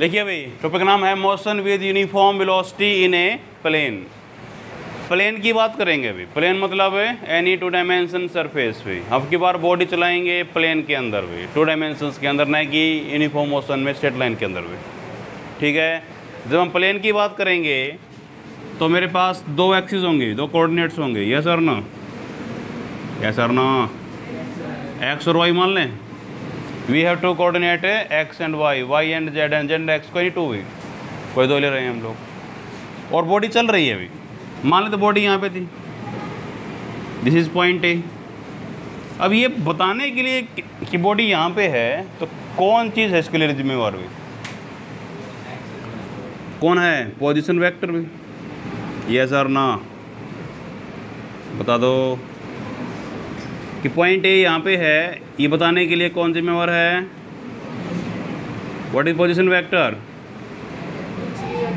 देखिए भाई टॉपिक नाम है motion with uniform velocity in a plane. Plane की बात करेंगे अभी। प्लेन मतलब है एनी टू डायमेंशन सरफेस पे। अब की बार बॉडी चलाएंगे प्लेन के अंदर भी, टू डायमेंशंस के अंदर, न कि यूनिफॉर्म मोशन में स्ट्रेट लाइन के अंदर भी। ठीक है, जब हम प्लेन की बात करेंगे तो मेरे पास दो एक्सिस होंगे, दो कोऑर्डिनेट्स होंगे। यस और नो? यस और नो? एक्स और वाई मान लें। We have two coordinate X and Y, Y and Z and Z X, कोई टू भी, कोई दो ले रहे हैं हम लोग। और बॉडी चल रही है अभी। मान लेते बॉडी यहाँ पे थी, दिस इज पॉइंट ए। अब ये बताने के लिए कि बॉडी यहाँ पे है तो कौन चीज़ है इसके लिए जिम्मेवार भी? कौन है? पोजीशन वेक्टर भी। यस और ना? बता दो कि पॉइंट ए यहाँ पे है, ये बताने के लिए कौन जिम्मेवार है? What is position vector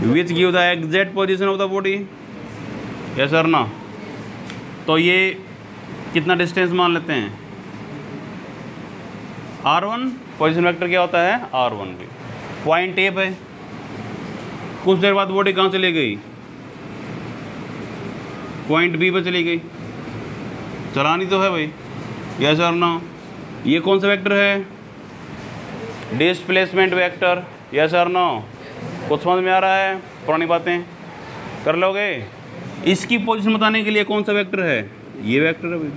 which give the exact position of the body. Yes और ना? तो ये कितना डिस्टेंस मान लेते हैं? r1। पोजीशन वेक्टर क्या होता है? r1 भी। पॉइंट ए पे कुछ देर बाद बॉडी कहाँ चली गई? पॉइंट बी पे चली गई। चलानी तो है भाई। यस और नो? ये कौन सा वेक्टर है? Displacement vector. यस और नो? कुछ समझ में आ रहा है? पुरानी बातें कर लोगे? इसकी पोजीशन बताने के लिए कौन सा वेक्टर है? ये वेक्टर है भाई।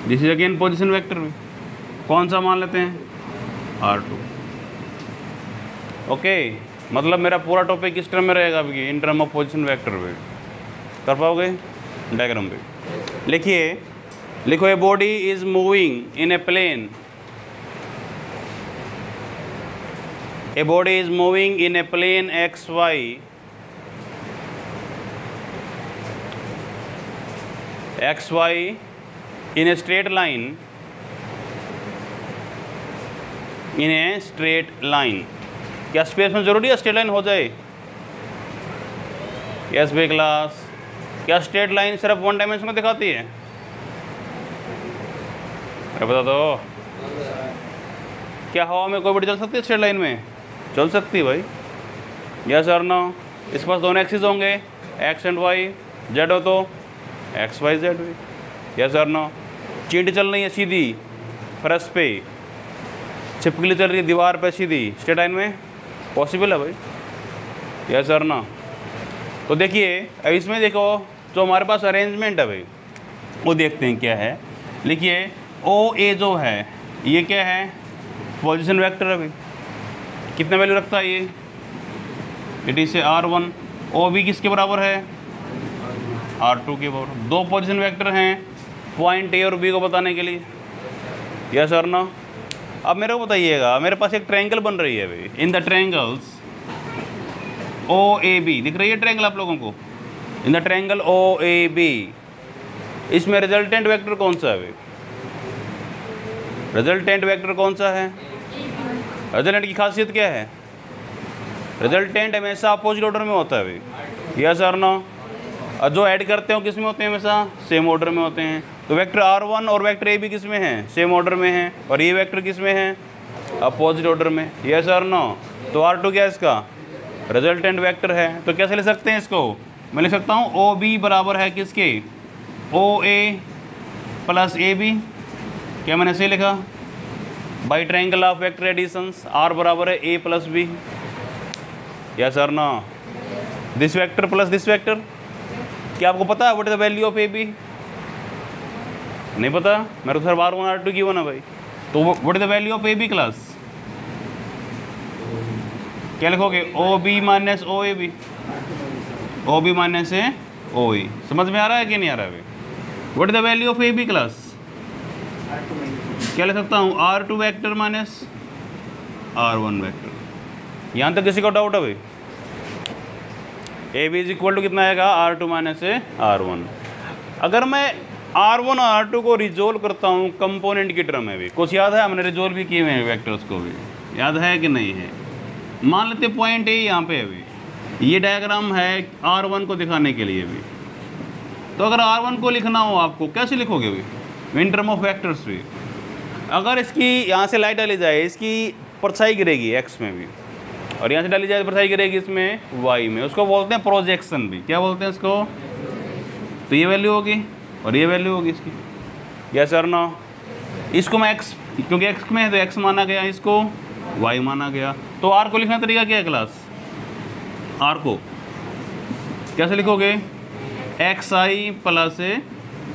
This is again position vector भी। कौन सा मान लेते हैं? r2। ओके, मतलब मेरा पूरा टॉपिक किस टर्म में रहेगा अभी? In term of position vector भी। कर पाओगे? डायग्राम पे लिखिए, लिखो a body is moving in a plane. A body is moving in a plane X Y in a straight line, in a straight line। क्या स्पेस में जरूरी है स्ट्रेट लाइन हो जाए? यस बे क्लास। क्या स्ट्रेट लाइन सिर्फ one dimension में दिखाती है? अरे बता दो, क्या हवा में कोई बॉडी चल सकती है स्ट्रेट लाइन में? चल सकती है भाई। यस और नो? इस पास दोनों एक्सिस होंगे, एक्स एंड वाई। जेड हो तो एक्स वाई जेड भी। यस और नो? चींटी चल रही है सीधी फर्श पे, छिपकली चल रही है दीवार पे सीधी, स्ट्रेट लाइन में पॉसिबल है भाई। यस और नो? तो देखिए अब इसमें देखो जो हमारे पास अरेंजमेंट है भाई, वो देखते हैं क्या है। लिखिए ओ ए जो है ये क्या है? पोजीशन वेक्टर है भाई। कितना वैल्यू रखता है ये? इट इज से r1। ओ बी किसके बराबर है? r2 के बराबर। दो पोजीशन वेक्टर हैं पॉइंट ए और बी को बताने के लिए। यस और नो? अब मेरे को बताइएगा, मेरे पास एक ट्रायंगल बन रही है भाई। In the triangles O A B, दिख रही है ट्रायंगल आप लोगों को? In the triangle O A B, इसमें रिजल्टेंट वेक्टर कौन सा है भाई? रिजल्टेंट वेक्टर कौन सा है? रिजल्टेंट की खासियत क्या है? रिजल्टेंट हमेशा अपोजिट ऑर्डर में होता है भाई। यस और नो? और जो ऐड करते हो किस में होते हैं? हमेशा सेम ऑर्डर में होते हैं। तो वेक्टर r1 और वेक्टर ए भी किस में है? सेम ऑर्डर में है। और ये वेक्टर किस में है? अपोजिट ऑर्डर में। यस और नो? तो r2 क्या है इसका? रिजल्टेंट वेक्टर है। तो कैसे ले सकते हैं इसको? मैं लिख सकता हूँ ओ बी बराबर है किसके? O A plus A B. क्या मैंने ऐसे लिखा? By triangle of vector additions r बराबर है ए प्लस बी। यस और no? This vector plus this vector. क्या आपको पता है what is the value of A B? नहीं पता? मेरे को सर r1 r2 की बना भाई। तो what is the value of A B class? क्या लिखोगे? O B minus O A B. O B minus A O A. समझ में आ रहा है कि नहीं आ रहा है? What is the value of A B class? क्या लिख सकता हूँ? r2 vector minus r1 vector. यहाँ तक किसी को डाउट है भाई? A B is equal to कितना आएगा? r2 माइनस ए r1। अगर मैं r1 और r2 को रिजोल्व करता हूँ कंपोनेंट की टर्म में भी, कुछ याद है? हमने रिजोल्व भी किए हुए हैं वेक्टर्स को भी, याद है कि नहीं है? मान लेते पॉइंट ए यहाँ पे अभी ये डायग्राम है r1 को दिखाने के लिए भी। तो अगर r1 को लिखना हो आपको कैसे लिखोगे भाई? इन टर्म ऑफ वेक्टर्स भी। अगर इसकी यहाँ से लाइट डाली जाए, इसकी परछाई गिरेगी एक्स में भी, और यहाँ से डाली जाए परछाई गिरेगी इसमें वाई में, उसको बोलते हैं प्रोजेक्शन भी। क्या बोलते हैं इसको? तो ये वैल्यू होगी और ये वैल्यू होगी इसकी। यस और नो? इसको मैं एक्स, क्योंकि एक्स में है तो एक्स माना गया, इसको वाई माना गया। तो आर को लिखने का तरीका क्या है क्लास? आर को कैसे लिखोगे? एक्स आई प्लस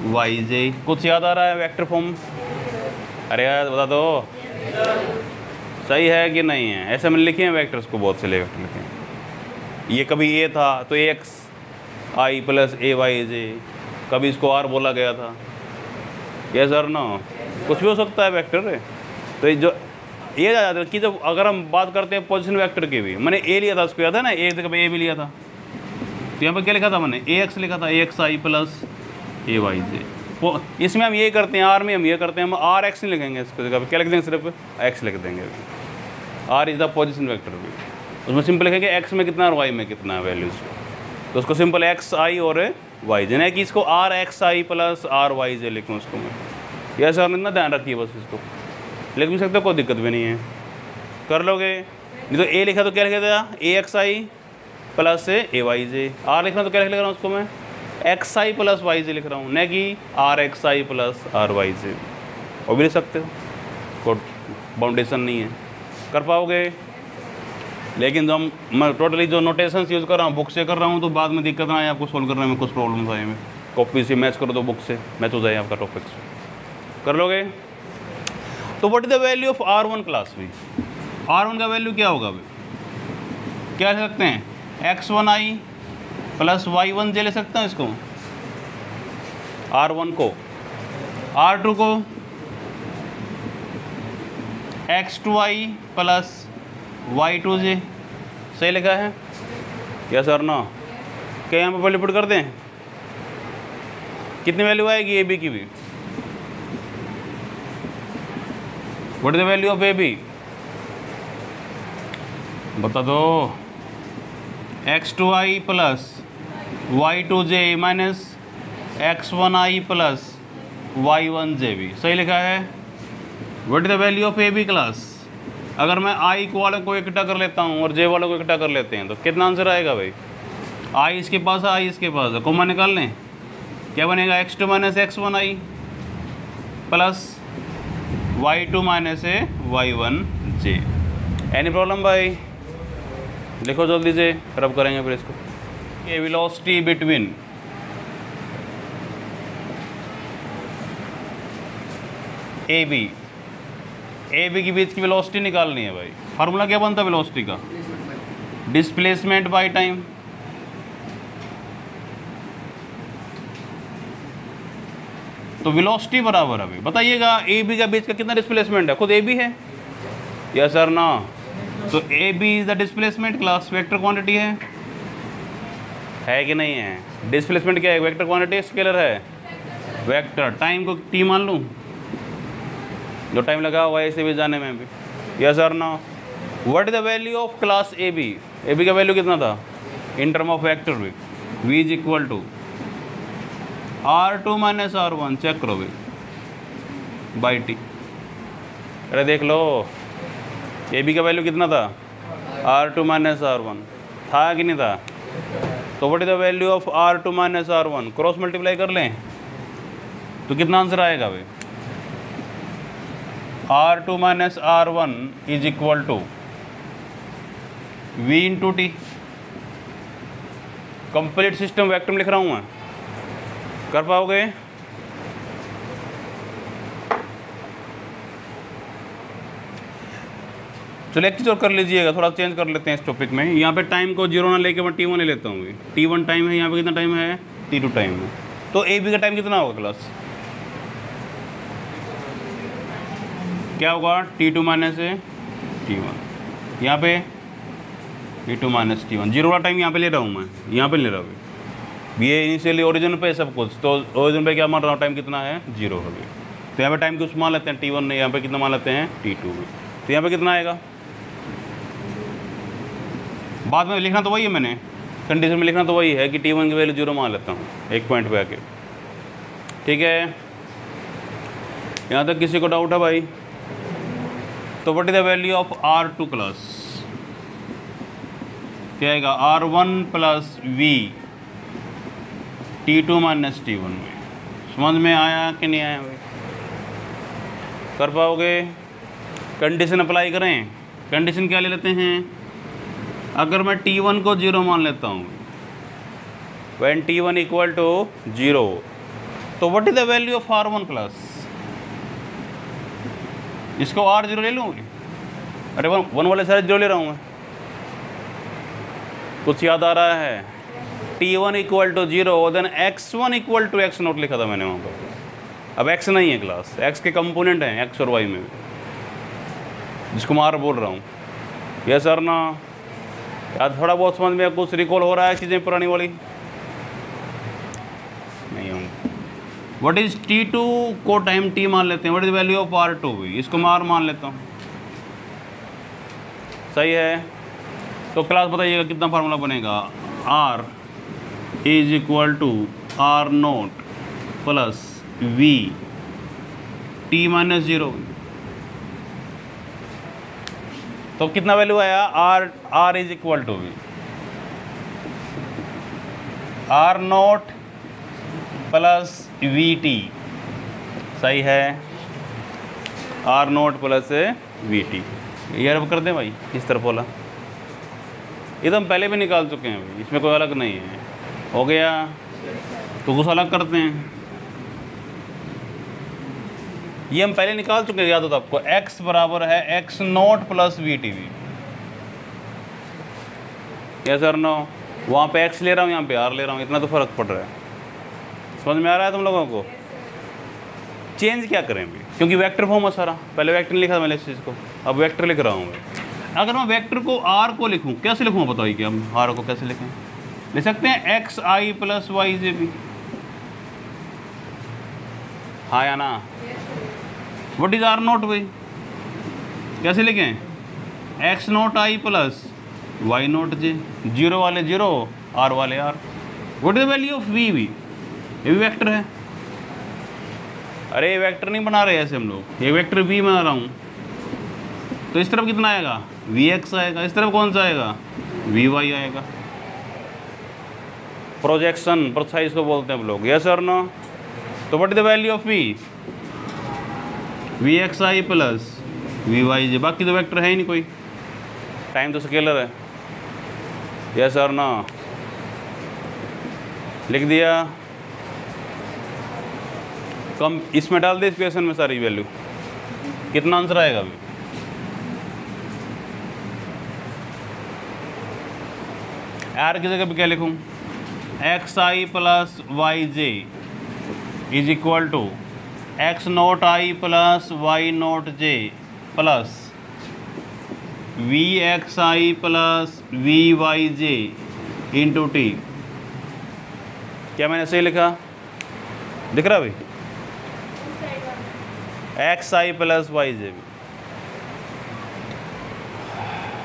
वाई जे। कुछ याद आ रहा है वेक्टर फॉर्म? अरे यार बता दो, सही है कि नहीं है? ऐसे मैंने लिखे हैं वेक्टर्स को, बहुत से वेक्टर लिखे हैं। ये कभी ए था तो a x I plus A Y जे, कभी इसको आर बोला गया था। यस और नो? कुछ भी हो सकता है वेक्टर। तो जो ये याद है कि जब अगर हम बात करते हैं पोजीशन वेक्टर की भी, मैंने ए लिया था, उसको याद है ना? ए जगह पे ए भी लिया था, तो यहाँ पर क्या लिखा था मैंने? ए एक्स लिखा था, A x I plus A Y जे। इसमें हम ये करते हैं, आर में हम ये करते हैं, हम आर एक्स नहीं लिखेंगे इसको जगह पे, क्या लिख देंगे? सिर्फ एक्स लिख देंगे। R is the position vector भी, उसमें सिंपल लिखेंगे एक्स में कितना और वाई में कितना है वैल्यूज, तो उसको सिंपल एक्स आई और वाई जे, नहीं कि इसको आर एक्स आई प्लस आर वाई जे लिखूँ उसको मैं। यह सर इतना ध्यान रखिए बस, इसको लिख भी सकते हो, कोई दिक्कत भी नहीं है, कर लोगे। नहीं तो ए लिखा तो क्या लिखा था? A x I plus A Y J. R लिखना तो क्या लिख रहा हूँ उसको मैं? एक्स आई प्लस वाई जे लिख रहा हूँ, न कि आर एक्स आई प्लस आर वाई जे। वो भी लिख सकते हो, कोई बाउंडेशन नहीं है, कर पाओगे। लेकिन जो मैं टोटली जो नोटेशंस यूज़ कर रहा हूँ बुक से कर रहा हूँ, तो बाद में दिक्कत ना आए आपको सोल्व करने में, कुछ प्रॉब्लम्स आए में। कॉपी से मैच करो तो बुक से मैच हो जाए आपका टॉपिक्स, कर लोगे। तो what is the value of R1 class भी? R1 का वैल्यू क्या होगा भाई? क्या ले सकते हैं? x1i प्लस y1j ले सकते हैं इसको, R1 को। R2 को x2i प्लस y2j, सही लिखा है? यस और नो? क्या यहाँ पर पुट कर दें? कितनी वैल्यू आएगी ए बी की भी? What is the value of A B? बता दो। x2i plus y2j minus x1i plus y1j भी, सही लिखा है? What is the value of A B class? अगर मैं i को वाले को इकट्ठा कर लेता हूँ और j वाले को इकट्ठा कर लेते हैं तो कितना आंसर आएगा भाई? i इसके पास है, i इसके पास है, कॉमा निकाल लें, क्या बनेगा? x2 minus x1i plus y2 minus y1j। Any problem भाई? लिखो जल्दी से, रब करेंगे फिर इसको। ये वेलोसिटी बिटवीन ए बी के बीच की वेलोसिटी निकालनी है भाई। फार्मूला क्या बनता है वेलोसिटी का? Displacement by time. तो वेलोसिटी बराबर है, बताइएगा ए बी का बीच का कितना डिस्प्लेसमेंट है? खुद ए बी है, यस सर ना? तो A B is the displacement class, vector quantity है कि नहीं है? डिस्प्लेसमेंट क्या है? वेक्टर क्वांटिटी, स्केलर है वेक्टर। टाइम को टी मान लूँ, जो टाइम लगा हुआ है इसे भी जाने में भी, यस सर ना? What is the value of class A B? A B का वैल्यू कितना था इन टर्म ऑफ वेक्टर भी? V is equal to R2 minus R1, check करो भाई, बाई टी। अरे देख लो, ए बी का वैल्यू कितना था? R2 माइनस R1 था कि नहीं था? तो what is the value of R2 minus R1? Cross multiply कर लें तो कितना आंसर आएगा भाई? R2 minus R1 is equal to V into T. Complete system vector में लिख रहा हूँ मैं, कर पाओगे? चलो एक चीज़ और कर लीजिएगा, थोड़ा चेंज कर लेते हैं इस टॉपिक में। यहाँ पे टाइम को जीरो ना लेके मैं T1 ले लेता हूँ। T1 टाइम है, यहाँ पे कितना टाइम है? T2 टाइम है। तो ए बी का टाइम कितना होगा क्लास? क्या होगा? T2 minus T1। यहाँ पे T2 माइनस T1, जीरो वाला टाइम यहाँ पे ले रहा हूँ मैं, यहाँ पे ले रहा हूँ। ये इनिशियली ओरिजिन पे सब कुछ, तो ओरिजिन पे क्या मान रहा हूँ? टाइम कितना है? जीरो हो गया। तो यहाँ पे टाइम कुछ मान लेते हैं T1 ने, यहाँ पे कितना मान लेते हैं? T2 में। तो यहाँ पे कितना आएगा? बाद में लिखना तो वही है, मैंने कंडीशन में लिखना तो वही है कि T1 की वैल्यू जीरो मान लेता हूँ एक पॉइंट पे आके, ठीक है? यहाँ तक किसी को डाउट है भाई? तो what is the value of R2 class? क्या आएगा? R1 plus we T2 minus T1 में। समझ में आया कि नहीं आया भाई? कर पाओगे? कंडीशन अप्लाई करें। कंडीशन क्या ले लेते हैं? अगर मैं T1 को 0 मान लेता हूँ, when T1 इक्वल टू 0, तो what is the value of R1 class? इसको R0 ले लूँ? अरे वन वाले सारे 0 ले रहा हूँ मैं। कुछ याद आ रहा है? T1 equal to 0 then X1 equal to X0 लिखा था मैंने वहाँ पर। अब X नहीं है क्लास, X के कंपोनेंट हैं X और Y में, जिसको मैं R बोल रहा हूँ। यस सर ना? यार थोड़ा बहुत समझ में कुछ रिकॉल हो रहा है चीज़ें पुरानी वाली? नहीं हूँ। व्हाट इज T2 को टाइम T मान लेते हैं, what is value of R2 भी, इसको मैं R मान लेता हूँ। सही है? तो क्लास बताइएगा कितना फार्मूला बनेगा? R is equal to R0 plus V T minus 0। तो कितना वैल्यू आया? R is equal to V R0 plus VT। सही है? R0 plus VT। ये अब कर दें भाई, इस तरफ बोला। ये तो हम पहले भी निकाल चुके हैं भाई, इसमें कोई अलग नहीं है। हो गया? तो कुछ अलग करते हैं। ये हम पहले निकाल चुके हैं, याद हो तो आपको। x बराबर है X0 plus VT। Yes sir no? वहाँ पे x ले रहा हूँ, यहाँ पे R ले रहा हूँ, इतना तो फ़र्क पड़ रहा है। समझ में आ रहा है तुम लोगों को? चेंज क्या करें भी, क्योंकि वेक्टर फॉर्म है सारा। पहले वेक्टर लिखा था मैंने इस चीज़ को, अब वेक्टर लिख रहा हूँ मैं। अगर मैं वेक्टर को R को लिखूँ, कैसे लिखूँ बताइए? कि हम R को कैसे लिखें? लिख सकते हैं XI प्लस YJ भी। हाँ या ना? व्हाट इज R0 भाई? कैसे लिखें? X0I plus Y0J। 0 वाले 0, R वाले R। What is value of V भी? ये भी वेक्टर है। अरे ये वेक्टर नहीं बना रहे ऐसे हम लोग, ये वेक्टर V बना रहा हूँ। तो इस तरफ कितना आएगा? Vx आएगा। इस तरफ कौन सा आएगा? Vy आएगा। प्रोजेक्शन, प्रोसाइज को बोलते हैं हम लोग। यस और नो? तो what is the value of V? Vxi plus Vyj। बाकी तो वेक्टर है ही नहीं कोई, टाइम तो स्केलर है। यस और नो? लिख दिया। कम इसमें डाल दे, इक्वेशन में सारी वैल्यू। कितना आंसर आएगा अभी? R की जगह पे क्या लिखूँ? Xi plus Yj is equal to X0I plus Y0J plus Vxi plus Vyj into T। क्या मैंने सही लिखा? दिख रहा भाई? Xi प्लस Yj भी।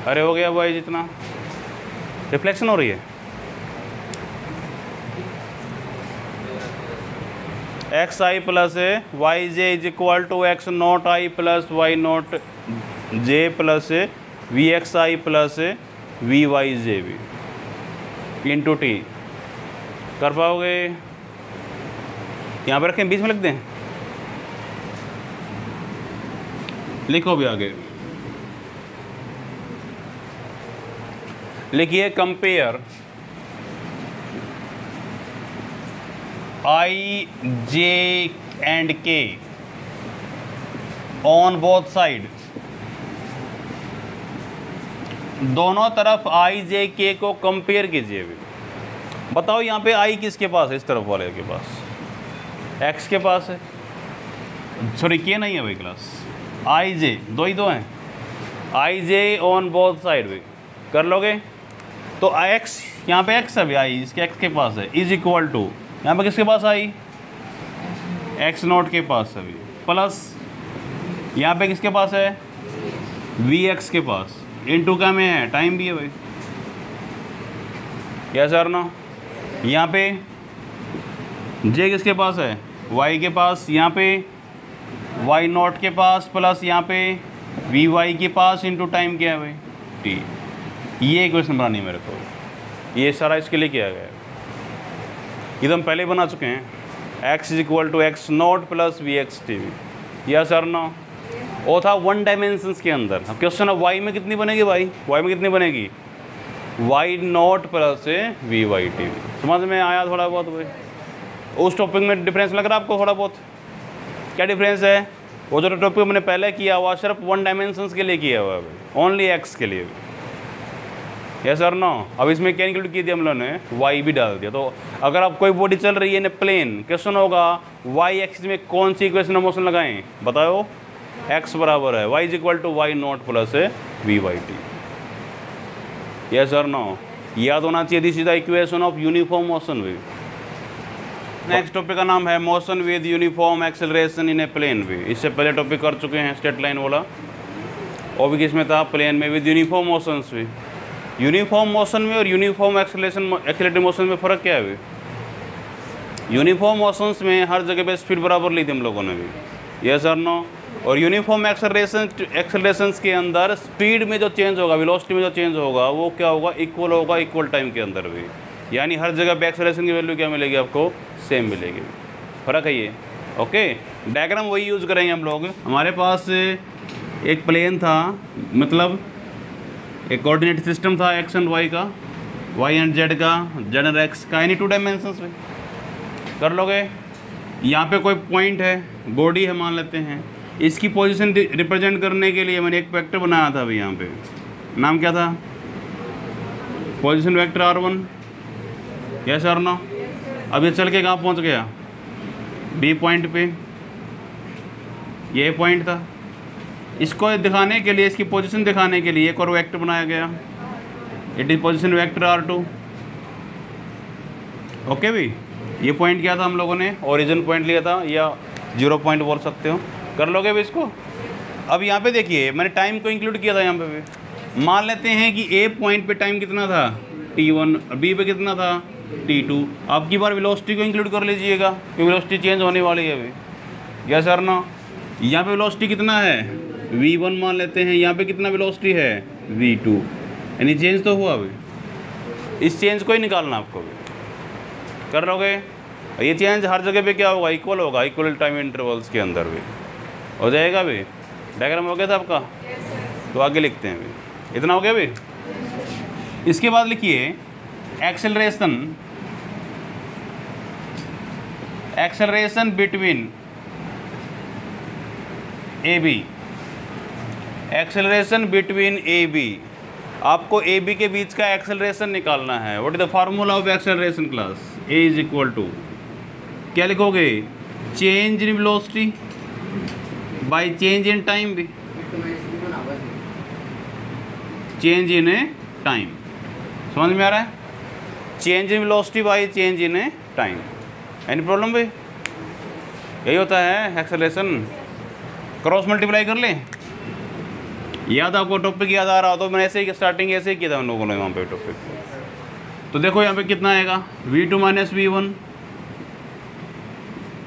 अरे हो गया भाई, जितना रिफ्लेक्शन हो रही है। Xi plus Yj is equal to X0I plus Y0J plus Vxi plus Vyj भी इंटू T। कर पाओगे? यहाँ पर रखें, बीच में लिख दें। लिखो भी आगे। लिखिए compare I, J and K on both side. दोनों तरफ I, J, K को कंपेयर कीजिए भी। बताओ यहाँ पे I किसके पास है? इस तरफ वाले के पास X के पास है। सॉरी K नहीं है भाई क्लास, I, J दो ही दो हैं। I, J on both side भी कर लोगे तो X, यहाँ पे X है भी, I इसके X के पास है, इज इक्वल टू यहाँ पे किसके पास आई? X0 के पास है भी, प्लस यहाँ पे किसके पास है? Vx के पास, इनटू क्या में है? टाइम भी है भाई। Yes sir no? यहाँ पे J किसके पास है? Y के पास, यहाँ पे Y0 के पास, प्लस यहाँ पे वी वाई के पास इंटू टाइम क्या है भाई, टी। ये इक्वेशन बनानी है मेरे को, ये सारा इसके लिए किया गया है, ये तो हम पहले बना चुके हैं। x is equal to X naught plus V X T V, yes और नो। वो था वन डायमेंशंस के अंदर। अब क्वेश्चन है y में कितनी बनेगी भाई, y में कितनी बनेगी, y naught plus V Y T V. समझ में आया थोड़ा बहुत भाई? उस टॉपिक में डिफरेंस लग रहा है आपको थोड़ा बहुत? क्या डिफरेंस है? वो जो टॉपिक मैंने पहले किया हुआ सिर्फ वन डायमेंशंस के लिए किया हुआ है भाई, ओनली x के लिए। यस और नो। अब इसमें क्या इंक्लूड की दिया हम लोगों ने, y भी डाल दिया। तो अगर आप कोई बॉडी चल रही है ना प्लेन, क्वेश्चन होगा y एक्सिस में कौन सी इक्वेशन मोशन लगाएं, बताओ। x बराबर है y is equal to Y naught plus V Y T. Yes और नो, याद होना चाहिए, this is the equation of uniform motion way. Next topic का नाम है motion with uniform acceleration in a plane way. इससे पहले टॉपिक कर चुके हैं स्ट्रेट लाइन वाला, और भी किसमें था, प्लेन में with uniform motions way. Uniform motion में और यूनिफॉर्म एक्सेलरेटिव मोशन में फ़र्क क्या है भाई? यूनिफॉर्म मोशंस में हर जगह पे स्पीड बराबर ली थी हम लोगों ने भी, यस और नो। और यूनिफॉर्म एक्सेलरेशंस के अंदर स्पीड में जो चेंज होगा, वेलोसिटी में जो चेंज होगा, वो क्या होगा, इक्वल होगा इक्वल टाइम के अंदर भी। यानी हर जगह पे एक्सेलरेशन की वैल्यू क्या मिलेगी आपको, सेम मिलेगी। फ़र्क है ये, ओके। डायग्राम वही यूज़ करेंगे हम लोग। हमारे पास एक प्लेन था, मतलब एक कोऑर्डिनेट सिस्टम था एक्स एंड वाई का, वाई एंड जेड का, जेड एंड एक्स का, यानी टू डायमेंशंस में कर लोगे। यहाँ पे कोई पॉइंट है, बॉडी है मान लेते हैं, इसकी पोजीशन रिप्रेजेंट करने के लिए मैंने एक वेक्टर बनाया था अभी यहाँ पे, नाम क्या था, पोजीशन वेक्टर R1, यस और नो। अब ये चल के कहाँ पहुँच गया, बी पॉइंट पे, ये पॉइंट था। इसको दिखाने के लिए, इसकी पोजीशन दिखाने के लिए एक और वेक्टर बनाया गया, it is position vector R2, okay भाई। ये पॉइंट क्या था, हम लोगों ने ओरिजिन पॉइंट लिया था, या 0 पॉइंट बोल सकते हो, कर लोगे भी इसको। अब यहाँ पे देखिए मैंने टाइम को इंक्लूड किया था यहाँ पे भी। मान लेते हैं कि ए पॉइंट पे टाइम कितना था, t1, बी पे कितना था, t2। आपकी बार वेलोसिटी को इंक्लूड कर लीजिएगा, क्योंकि वेलोसिटी चेंज होने वाली है अभी, यस और नो। यहाँ पे वेलोसिटी कितना है, v1 मान लेते हैं, यहाँ पे कितना वेलोसिटी है, v2, यानी चेंज तो हुआ अभी। इस चेंज को ही निकालना आपको भी, कर लोगे। ये चेंज हर जगह पे क्या होगा, इक्वल होगा, इक्वल टाइम इंटरवल्स के अंदर भी हो जाएगा भी। डायग्राम हो गया था आपका, तो आगे लिखते हैं भी, इतना हो गया भी। इसके बाद लिखिए acceleration between A B, acceleration between A B. आपको ए बी के बीच का एक्सेलरेशन निकालना है। What is the formula of acceleration class, A is equal to, क्या लिखोगे, change in velocity by change in time भी, चेंज इन ए टाइम। समझ में आ रहा है, change in velocity by change in a time. Any problem भाई? यही होता है एक्सेलरेशन। क्रॉस मल्टीप्लाई कर लें, याद आपको टॉपिक याद आ रहा हो तो मैंने ऐसे ही स्टार्टिंग ऐसे ही किया था उन लोगों ने वहाँ पे टॉपिक। तो देखो यहाँ पे कितना आएगा, v2 minus v1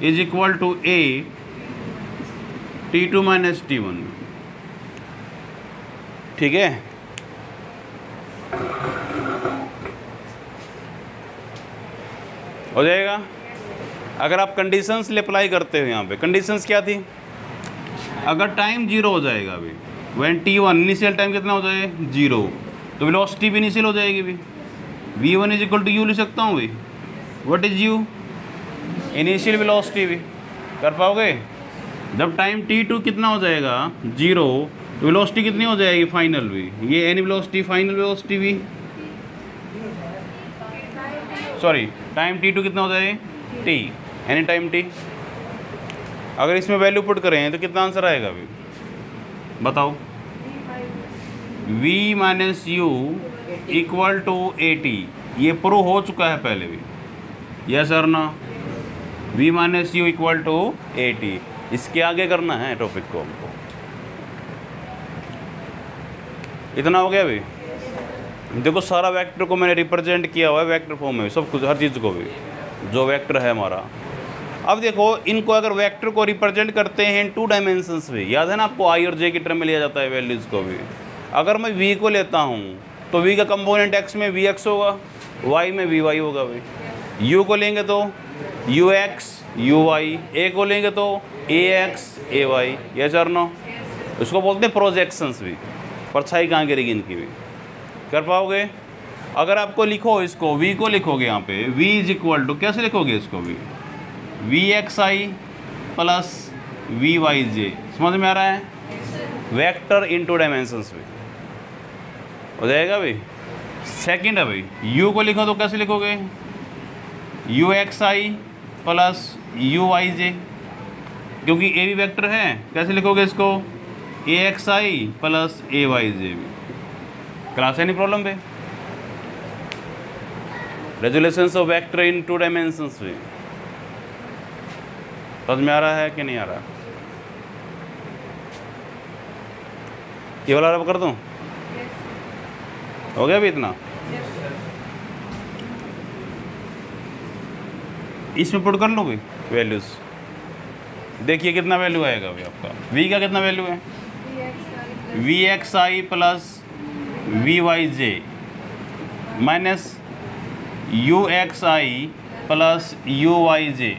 is equal to a t2 minus t1, ठीक है। हो जाएगा। अगर आप कंडीशंस ले अप्लाई करते हो, यहाँ पे कंडीशंस क्या थी, अगर टाइम 0 हो जाएगा अभी, व्हेन t1 इनिशियल टाइम कितना हो जाए 0, तो वेलोसिटी भी इनिशियल हो जाएगी भी। v1 is equal to you लिख सकता हूँ भाई, what is you, initial velocity भी। कर पाओगे? जब टाइम t2 कितना हो जाएगा 0, तो वेलोसिटी कितनी हो जाएगी फाइनल भी, ये एनी वेलोसिटी, फाइनल वेलोसिटी भी, सॉरी टाइम t2 कितना हो जाए t, एनी टाइम t। अगर इसमें वैल्यू पुट करें तो कितना आंसर आएगा अभी बताओ, v minus U equal to A T. ये प्रूव हो चुका है पहले भी, यस और ना, v minus U equal to A T. इसके आगे करना है टॉपिक को हमको। इतना हो गया अभी। देखो सारा वेक्टर को मैंने रिप्रेजेंट किया हुआ है वेक्टर फॉर्म में, सब कुछ, हर चीज़ को भी, जो वेक्टर है हमारा। अब देखो इनको अगर वेक्टर को रिप्रेजेंट करते हैं 2 डायमेंशंस में, याद है ना आपको आई और जे की टर्म में लिया जाता है वैल्यूज़ को भी। अगर मैं वी को लेता हूँ तो वी का कंपोनेंट एक्स में वी एक्स होगा, वाई में वी वाई होगा भाई। यू को लेंगे तो यू एक्स यू वाई, ए को लेंगे तो ए एक्स ए वाई, ये सर नो। इसको बोलते हैं प्रोजेक्शंस भी, परछाई कहाँ गिरेगी इनकी भी, कर पाओगे। अगर आपको लिखो इसको वी को लिखोगे यहाँ पे वी इज इक्वल टू, कैसे लिखोगे इसको वी एक्स आई प्लस वी वाई जे, समझ में आ रहा है, वेक्टर इन 2 डायमेंशंस में हो जाएगा भाई। सेकंड है भाई यू को लिखो तो कैसे लिखोगे U x I plus you Y J, क्योंकि ए भी वेक्टर है, कैसे लिखोगे इसको A x I plus A Y J भी। क्लास है नहीं प्रॉब्लम पे, resolutions of vector in 2 dimensions में समझ में आ रहा है कि नहीं आ रहा। ये वाला रब कर दूं, हो गया भी इतना। इसमें पुट कर लो भाई वैल्यूज, देखिए कितना वैल्यू आएगा भाई आपका। v का कितना वैल्यू है V X I plus V Y J minus you x I plus you Y J.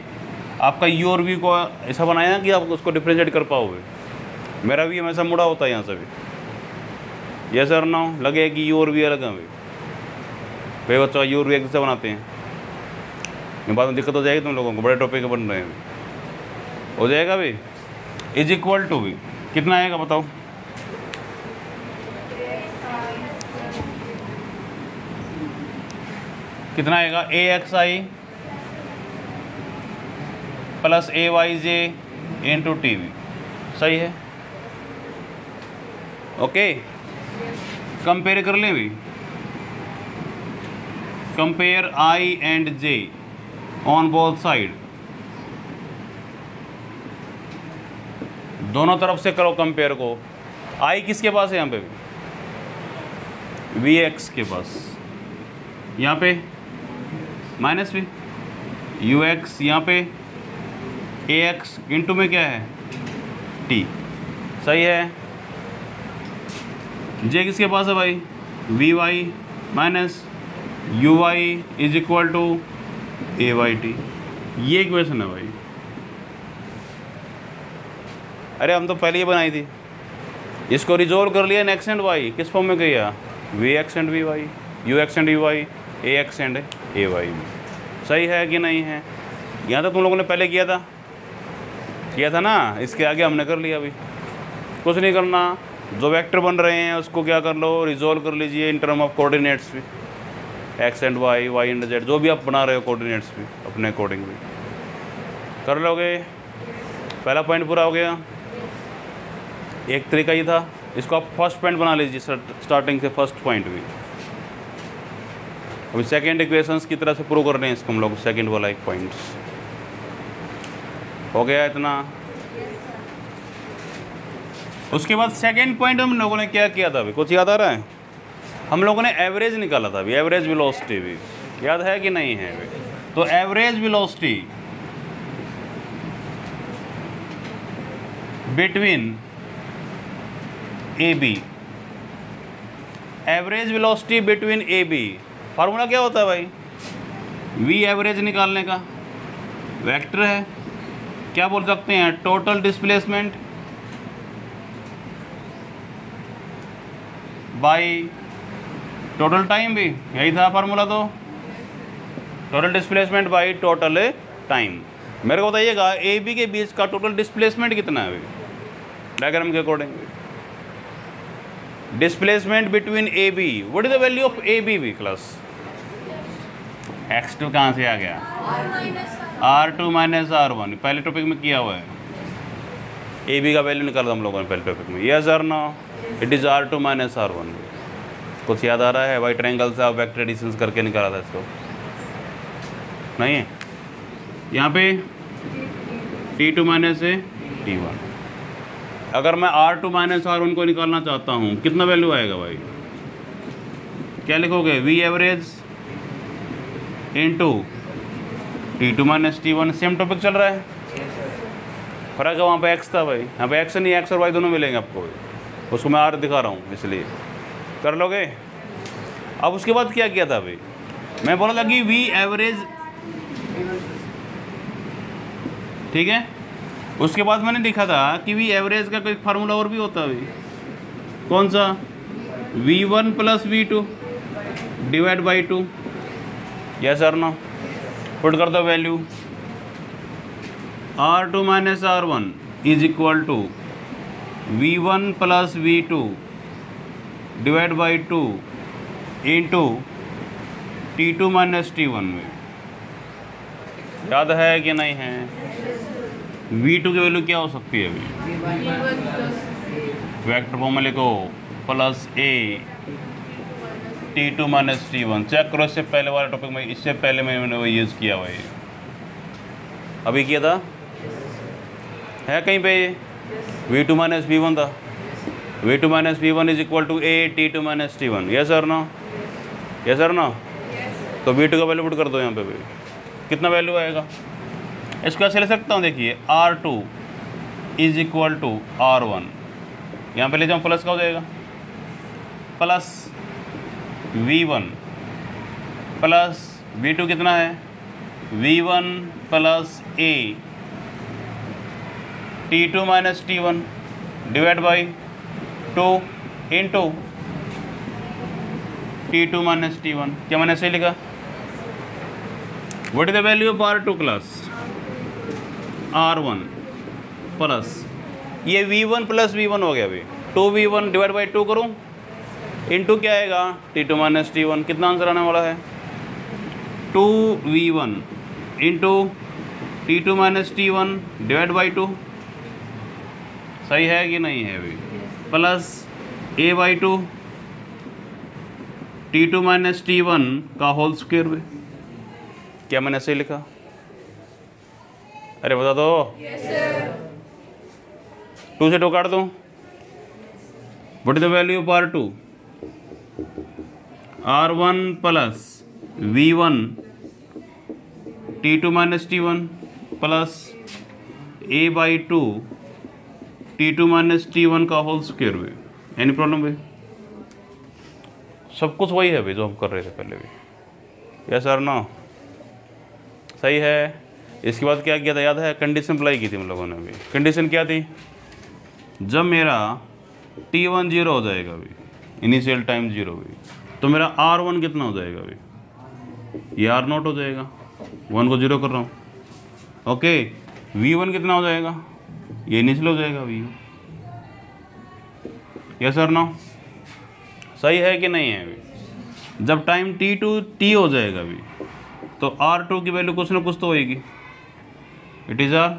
आपका यू और वी को ऐसा बनाया ना कि आप उसको डिफ्रेंशिएट कर पाओगे। मेरा वी हमेशा मुड़ा होता है यहाँ से भी, यस और नो, लगे कि यू और वी अलग है भाई। कई बच्चा यू और वी एक जैसे बनाते हैं, बाद में दिक्कत हो जाएगी तुम लोगों को, बड़े टॉपिक बन रहे हैं। हो जाएगा भाई इज इक्वल टू भी कितना आएगा बताओ, कितना आएगा ए एक्स आई प्लस ए Y j into T V, सही है। ओके कंपेयर कर लें भी, compare I and J on both side, दोनों तरफ से करो कंपेयर को। आई किसके पास है यहाँ पे वी एक्स के पास, यहाँ पे माइनस वी यू एक्स, यहाँ पे ए एक्स इंटू में क्या है टी, सही है। जे किसके पास है भाई V Y minus you Y is equal to A Y T, ये इक्वेशन है भाई। अरे हम तो पहले ही बनाई थी, इसको रिजोल्व कर लिया एक्स एंड वाई, किस फॉर्म में किया V X and V Y, U X and U Y, A X and A Y. सही है कि नहीं है। यहाँ तो तुम लोगों ने पहले किया था ना, इसके आगे हमने कर लिया। अभी कुछ नहीं करना, जो वेक्टर बन रहे हैं उसको क्या कर लो रिजोल्व कर लीजिए इन टर्म ऑफ कोऑर्डिनेट्स भी, X and Y, Y and Z, जो भी आप बना रहे हो कोऑर्डिनेट्स भी अपने अकॉर्डिंग भी कर लोगे। पहला पॉइंट पूरा हो गया। एक तरीका ये था, इसको आप फर्स्ट पॉइंट बना लीजिए, स्टार्टिंग से फर्स्ट पॉइंट भी। अभी सेकेंड इक्वेशंस की तरह से प्रूव कर रहे हैं इसको हम लोग, सेकेंड वाला एक पॉइंट्स हो गया इतना। उसके बाद सेकेंड पॉइंट हम लोगों ने क्या किया था अभी, कुछ याद आ रहा है? हम लोगों ने एवरेज निकाला था अभी, एवरेज वेलोसिटी भी याद है कि नहीं है? तो average velocity between A B, average velocity between A B, formula क्या होता है भाई? वी एवरेज निकालने का, वेक्टर है, क्या बोल सकते हैं? Total displacement by total time, भी यही था फार्मूला। तो total displacement by total time. मेरे को बताइएगा ए बी के बीच का टोटल डिस्प्लेसमेंट कितना है अभी डायग्राम के according? Displacement between A B, what is the value of A B भी क्लास? x2 कहाँ से आ गया? r2 माइनस r1, पहले टॉपिक में किया हुआ है। ए बी का वैल्यू निकाला हम लोगों ने पहले टॉपिक में, यस और no? It is r2 minus r1। कुछ याद आ रहा है? वाई ट्रायंगल से आप वेक्टर एडिशंस करके निकाला था इसको, नहीं है? यहाँ पे t2 माइनस है t1। अगर मैं r2 माइनस r1 को निकालना चाहता हूँ, कितना वैल्यू आएगा भाई? क्या लिखोगे? V average into T2 minus T1 same topic चल रहा है। फर्क है वहाँ पे x था भाई, यहाँ पे x नहीं, x और y दोनों मिलेंगे आपको, उसको मैं r दिखा रहा हूँ, इसलिए कर लोगे। अब उसके बाद क्या किया था भाई, मैं बोला था कि v एवरेज, ठीक है। उसके बाद मैंने लिखा था कि v एवरेज का कोई फार्मूला और भी होता है भाई, कौन सा, v1 plus v2 divide by 2, yes और नो। पुट कर दो value, R2 minus R1 is equal to v1 plus v2 divide by 2 into T2 minus T1 में। याद है कि नहीं है? v2 की वैल्यू क्या हो सकती है अभी, वेक्टर फॉर्म में लिखो, plus a T2 minus T1। Check करो, इससे पहले वाले टॉपिक में, इससे पहले मैंने वो यूज़ किया हुआ है, अभी किया था, है कहीं पे ये v2 माइनस v1 था, v2 minus v1 is equal to a T2 minus T1, yes और नो, यस और नो। तो v2 का वैल्यू पुट कर दो यहाँ पे भी, कितना वैल्यू आएगा, इसको ऐसे ले सकता हूँ, देखिए R2 is equal to R1, यहाँ पे ले जाऊँ प्लस का हो जाएगा, प्लस v1 प्लस v2 कितना है, v1 plus a T2 minus T1 divide by 2 into T2 minus T1। क्या मैंने ऐसे लिखा, what is the value of R2 plus R1 plus ये v1 प्लस v1 हो गया अभी, 2v1 डिवाइड बाई 2 करूँ इंटू क्या आएगा, T2 माइनस T1। कितना आंसर आने वाला है, 2v1 into T2 minus T1 divide by 2, सही है कि नहीं है अभी, plus a by 2 T2 minus T1 का होल स्क्वायर में। क्या मैंने ऐसे लिखा, अरे बता दो, 2 से 2 काट दो, what is the value of R2, R1 plus v1 T2 minus T1 plus a by 2 T2 minus T1 का होल स्क्वायर में। एनी प्रॉब्लम भाई, सब कुछ वही है भाई जो हम कर रहे थे पहले भी, यस और नो, सही है। इसके बाद क्या किया था याद है, कंडीशन अप्लाई की थी हम लोगों ने भी। कंडीशन क्या थी, जब मेरा T1 0 हो जाएगा अभी, इनिशियल टाइम 0 भी, तो मेरा R1 कितना हो जाएगा अभी, ये R0 हो जाएगा, 1 को 0 कर रहा हूँ, ओके। v1 कितना हो जाएगा, ये इनिशियल हो जाएगा v, यस और नो, सही है कि नहीं है अभी। जब टाइम T2 T हो जाएगा अभी, तो R2 की वैल्यू कुछ ना कुछ तो होएगी, इट इज़ R,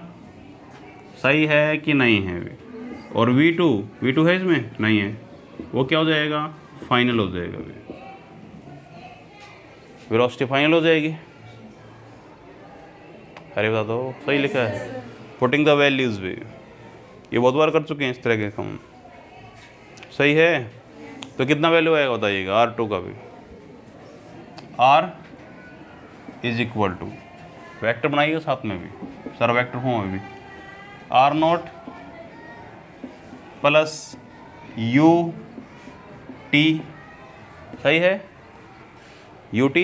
सही है कि नहीं है अभी। और v2 है इसमें, नहीं है, वो क्या हो जाएगा, फाइनल हो जाएगा अभी, वेलोसिटी फाइनल हो जाएगी। अरे बता दो, सही लिखा है, पुटिंग द वैल्यूज़ भी, ये बहुत बार कर चुके हैं इस तरह के काम, सही है। तो कितना वैल्यू आएगा बताइएगा R2 का भी, R is equal to, vector बनाइएगा साथ में भी, सारा वैक्टर हूँ अभी, R0 प्लस u t, सही है, u t,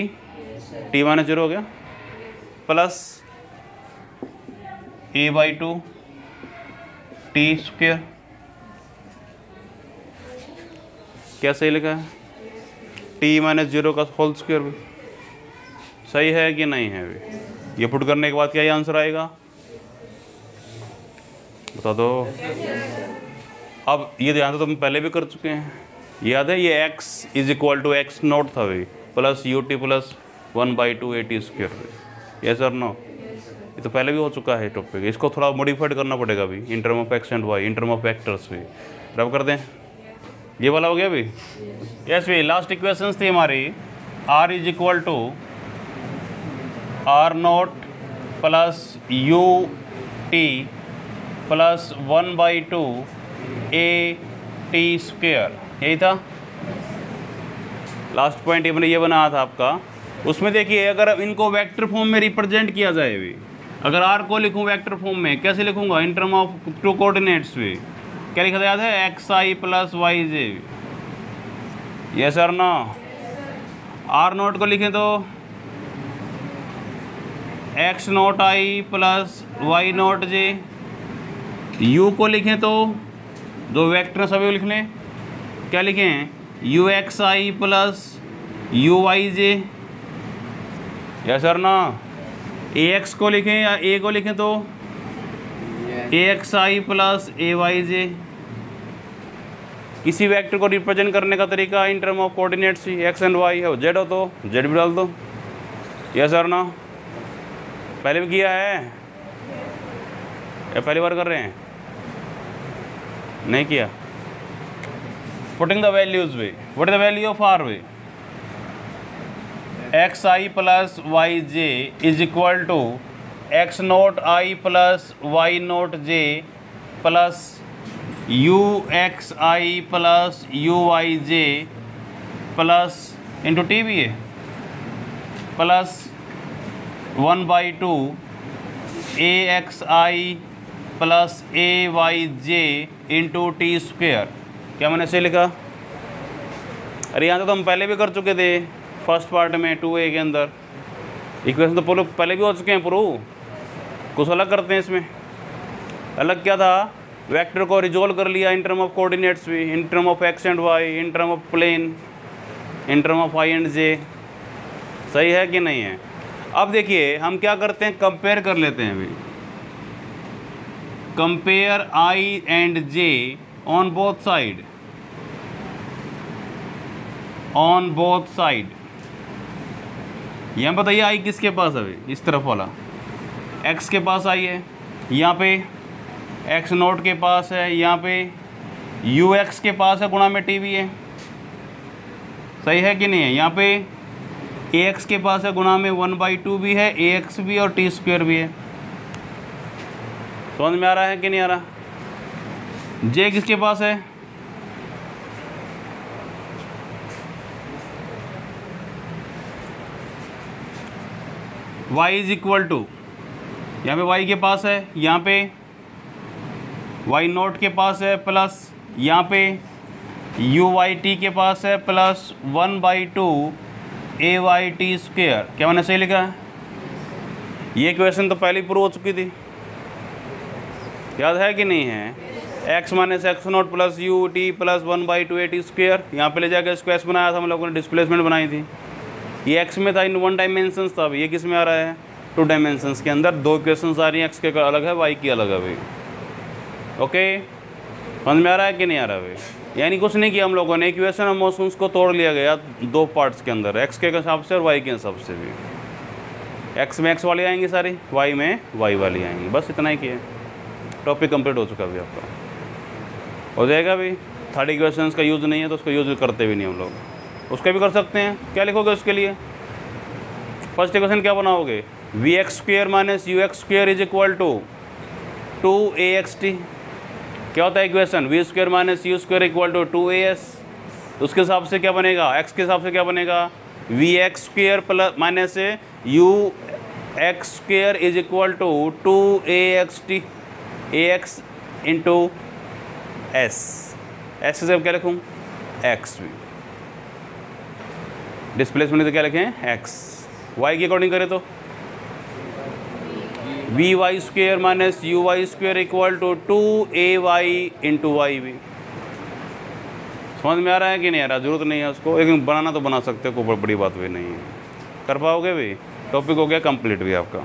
t माइनस 0 हो गया, plus a by 2 t square. क्या सही लिखा है, t माइनस 0 का होल स्क्वायर भी, सही है कि नहीं है अभी। ये पुट करने के बाद क्या ये आंसर आएगा, बता दो। अब ये ध्यान से तो हम पहले भी कर चुके हैं, याद है, ये x is equal to x naught था भाई, plus U T plus 1 by 2 a t square, yes और नो, ये तो पहले भी हो चुका है टॉपिक। इसको थोड़ा मॉडिफाइड करना पड़ेगा अभी, in term of X and Y, in term of vectors भी। रब कर दें, ये वाला हो गया अभी, यस भाई। लास्ट इक्वेशंस थी हमारी, r is equal to R0 plus U T plus 1 by 2 a t square, यही था लास्ट पॉइंट। हमने ये बनाया था आपका उसमें देखिए अगर इनको वेक्टर फॉर्म में रिप्रेजेंट किया जाए भी, अगर आर को लिखूँ वेक्टर फॉर्म में कैसे लिखूँगा, in term of two coordinates में क्या लिखा था याद है, एक्स आई प्लस वाई जे, यस और नो। आर नोट को लिखें तो एक्स नोट आई plus Y naught J. U को लिखें तो दो वेक्टर सभी लिख लें, क्या लिखें, u x I plus you Y J, yes sir ना। ए एक्स को लिखें या ए को लिखें तो a x I plus A Y j. किसी वेक्टर को रिप्रेजेंट करने का तरीका इन टर्म ऑफ कोऑर्डिनेट्स ही, एक्स एंड वाई है, जेड हो तो जेड भी डाल दो, यस सर ना। पहले भी किया है या पहली बार कर रहे हैं, नहीं किया। Putting the values way, what is the value of r way, x I plus Y j is equal to x naught I plus Y naught j plus u x I plus you Y j plus into t भी है plus 1/2 a x I plus A Y j into t square. क्या मैंने ऐसे लिखा, अरे यहाँ तो हम पहले भी कर चुके थे फर्स्ट पार्ट में 2a के अंदर, इक्वेशन तो पहले भी हो चुके हैं प्रूव, कुछ अलग करते हैं इसमें। अलग क्या था, वेक्टर को रिजोल्व कर लिया इन टर्म ऑफ कोऑर्डिनेट्स भी, in term of X and Y, in term of plane, in term of I and J. सही है कि नहीं है। अब देखिए हम क्या करते हैं, कंपेयर कर लेते हैं अभी, compare I and J on both side, on both side. यहाँ बताइए आई किसके पास है अभी, इस तरफ वाला एक्स के पास आई है, यहाँ पे एक्स नोट के पास है, यहाँ पे यू एक्स के पास है, गुणा में टी भी है, सही है कि नहीं है। यहाँ पे ए एक्स के पास है, गुणा में 1/2 भी है, ए एक्स भी और टी स्क्वेयर भी है। समझ में आ रहा है कि नहीं आ रहा। जे किसके पास है, y इज इक्वल टू, यहाँ पे y के पास है, यहाँ पे y नोट के पास है, प्लस यहाँ पे यू वाई टी के पास है, प्लस 1/2 ए वाई टी स्क्वेयर। क्या मैंने सही लिखा है। ये क्वेश्चन तो पहले ही प्रूव हो चुकी थी, याद है कि नहीं है। X minus x note plus U T plus 1/2 A T square, यहाँ पे ले जाकर स्क्वेयर बनाया था हम लोगों ने, डिस्प्लेसमेंट बनाई थी। ये एक्स में था, इन 1 डायमेंशंस था, ये किस में आ रहा है, 2 डायमेंशंस के अंदर। 2 इक्वेशंस आ रही हैं, एक्स के अलग है, वाई की अलग है भाई। ओके, समझ में आ रहा है कि नहीं आ रहा भाई। यानी कुछ नहीं किया हम लोगों ने, इक्वेशन और मोशंस को तोड़ लिया गया 2 पार्ट्स के अंदर, एक्स के हिसाब से और वाई के हिसाब से भी। एक्स में एक्स वाली आएंगी सारी, वाई में वाई वाली आएंगी, बस इतना ही किया। टॉपिक कंप्लीट हो चुका अभी आपका, हो जाएगा भाई। 3rd इक्वेशन का यूज़ नहीं है तो उसको यूज़ करते भी नहीं हम लोग। उसका भी कर सकते हैं, क्या लिखोगे उसके लिए। फर्स्ट इक्वेशन क्या बनाओगे, v x square minus you x square is equal to 2axt। क्या होता है equation, v square minus u square equal to 2as। उसके हिसाब से क्या बनेगा, एक्स के हिसाब से क्या बनेगा, v x square plus minus you x square is equal to 2axt, ax into s. S से क्या लिखूँ, एक्स भी। डिस्प्लेसमेंट तो क्या लिखें, एक्स। वाई के अकॉर्डिंग करें तो v y square minus you y square equal to 2ay into y भी। समझ में आ रहा है कि नहीं आ रहा, जरूरत नहीं है उसको, लेकिन बनाना तो बना सकते हो, कोई बड़ी बात भी नहीं है। कर पाओगे भी। टॉपिक हो गया कंप्लीट भी आपका।